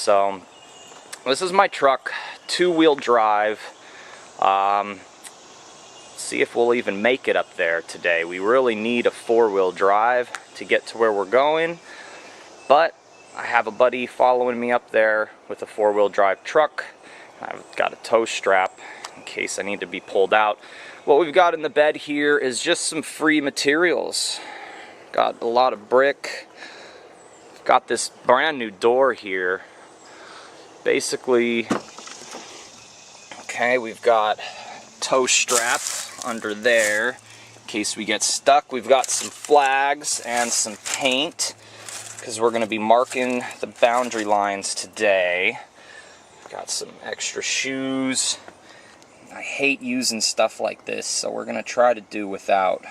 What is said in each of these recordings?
So this is my truck, 2-wheel drive. See if we'll even make it up there today. We really need a 4-wheel drive to get to where we're going, but I have a buddy following me up there with a 4-wheel drive truck. I've got a tow strap in case I need to be pulled out. What we've got in the bed here is just some free materials. Got a lot of brick. Got this brand new door here. Basically, okay, we've got tow strap under there in case we get stuck. We've got some flags and some paint because we're going to be marking the boundary lines today. Got some extra shoes. I hate using stuff like this, so we're going to try to do without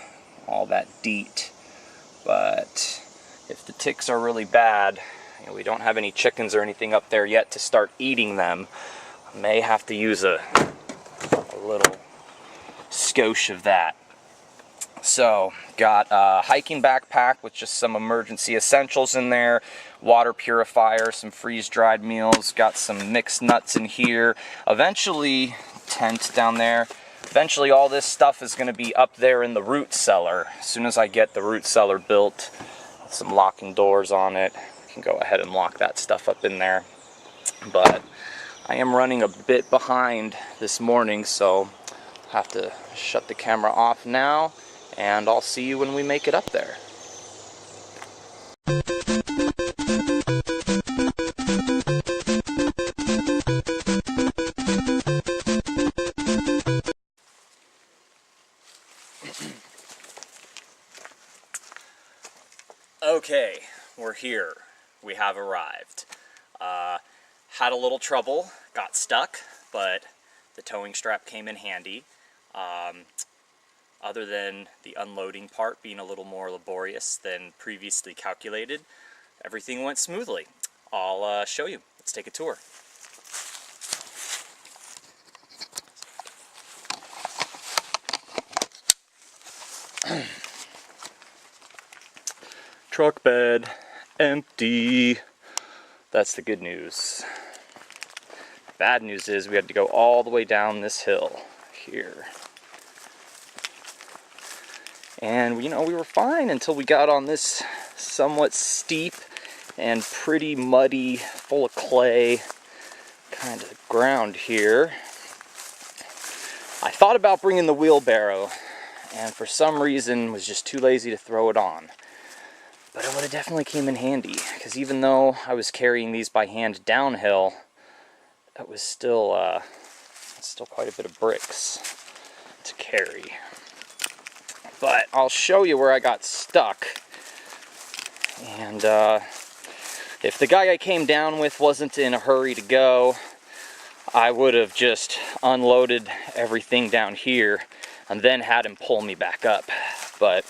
all that DEET. But if the ticks are really bad, we don't have any chickens or anything up there yet to start eating them, I may have to use a little skosh of that. So, got a hiking backpack with just some emergency essentials in there, water purifier, some freeze-dried meals, got some mixed nuts in here, eventually tent down there. Eventually all this stuff is going to be up there in the root cellar. As soon as I get the root cellar built, with some locking doors on it, I can go ahead and lock that stuff up in there. But I am running a bit behind this morning, so I'll have to shut the camera off now, and I'll see you when we make it up there. Okay, we're here. We have arrived. Had a little trouble, got stuck, but the towing strap came in handy. Other than the unloading part being a little more laborious than previously calculated, everything went smoothly. I'll show you. Let's take a tour. Truck bed, empty. That's the good news. Bad news is we had to go all the way down this hill here. And, you know, we were fine until we got on this somewhat steep and pretty muddy, full of clay kind of ground here. I thought about bringing the wheelbarrow, and for some reason was just too lazy to throw it on. But it would have definitely came in handy, because even though I was carrying these by hand downhill, that was still quite a bit of bricks to carry. But I'll show you where I got stuck. And if the guy I came down with wasn't in a hurry to go, I would have just unloaded everything down here and then had him pull me back up. But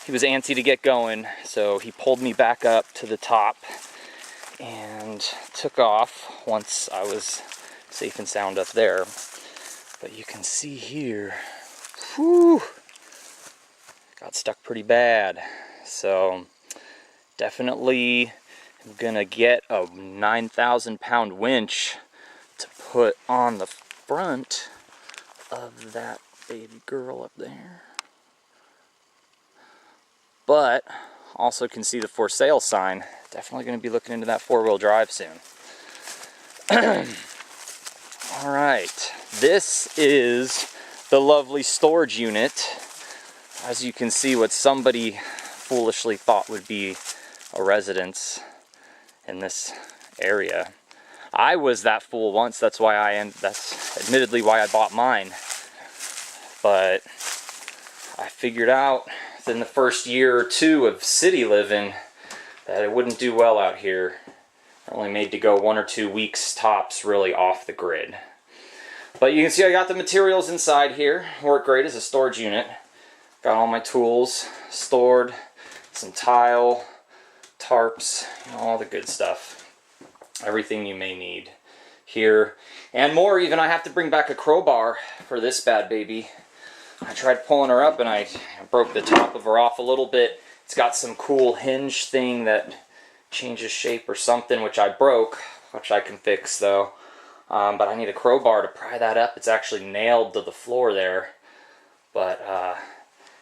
he was antsy to get going, so he pulled me back up to the top and took off once I was safe and sound up there. But you can see here, whew, got stuck pretty bad. So definitely I'm gonna get a 9,000-pound winch to put on the front of that baby girl up there. But also can see the for sale sign. Definitely going to be looking into that 4-wheel drive soon. Alright, this is the lovely storage unit. As you can see, what somebody foolishly thought would be a residence in this area. I was that fool once. That's admittedly why I bought mine. But I figured out in the first year or two of city living that it wouldn't do well out here. They're only made to go 1 or 2 weeks tops really off the grid. But you can see I got the materials inside here. Work great as a storage unit. Got all my tools stored, some tile, tarps, all the good stuff. Everything you may need here. And more even, I have to bring back a crowbar for this bad baby. I tried pulling her up and I broke the top of her off a little bit. It's got some cool hinge thing that changes shape or something, which I broke which I can fix though. But I need a crowbar to pry that up. It's actually nailed to the floor there. But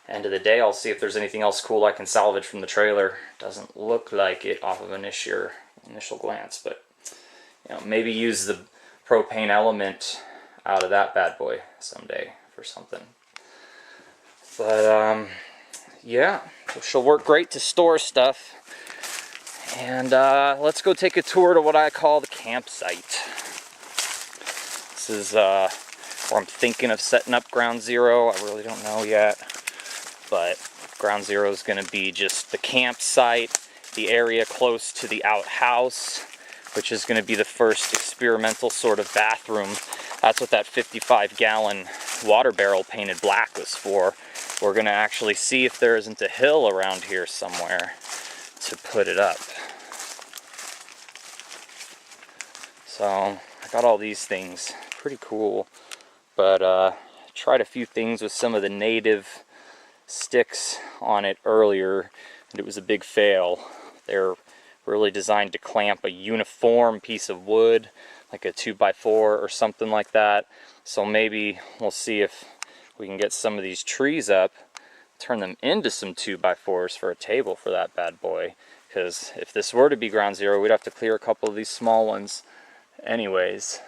end of the day, I'll see if there's anything else cool I can salvage from the trailer. Doesn't look like it off of initial glance, but you know, maybe use the propane element out of that bad boy someday for something. But yeah, she'll work great to store stuff. And let's go take a tour to what I call the campsite. This is where I'm thinking of setting up ground zero. I really don't know yet, but ground zero is going to be just the campsite, the area close to the outhouse, which is going to be the first experimental sort of bathroom. That's what that 55-gallon water barrel painted black was for. We're going to actually see if there isn't a hill around here somewhere to put it up. So I got all these things, pretty cool, but tried a few things with some of the native sticks on it earlier, and it was a big fail. They're really designed to clamp a uniform piece of wood, like a 2x4 or something like that. So maybe we'll see if we can get some of these trees up, turn them into some 2x4s for a table for that bad boy. Because if this were to be ground zero, we'd have to clear a couple of these small ones anyways.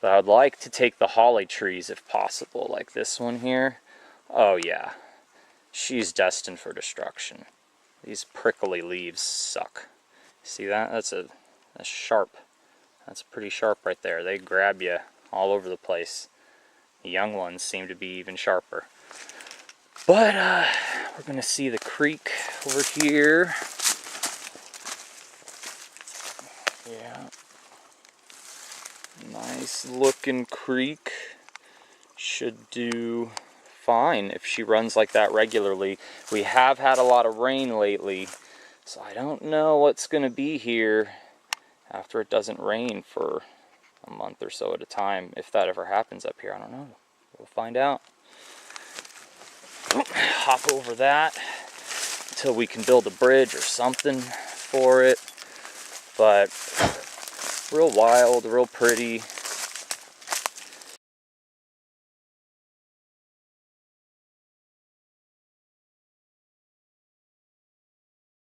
But I'd like to take the holly trees if possible, like this one here. Oh yeah, she's destined for destruction. These prickly leaves suck. See that? That's sharp. That's pretty sharp right there. They grab you all over the place. The young ones seem to be even sharper. But we're gonna see the creek over here. Yeah. Nice looking creek. Should do fine if she runs like that regularly. We have had a lot of rain lately, so I don't know what's gonna be here after it doesn't rain for a month or so at a time. If that ever happens up here, I don't know. We'll find out. Hop over that until we can build a bridge or something for it. But real wild, real pretty.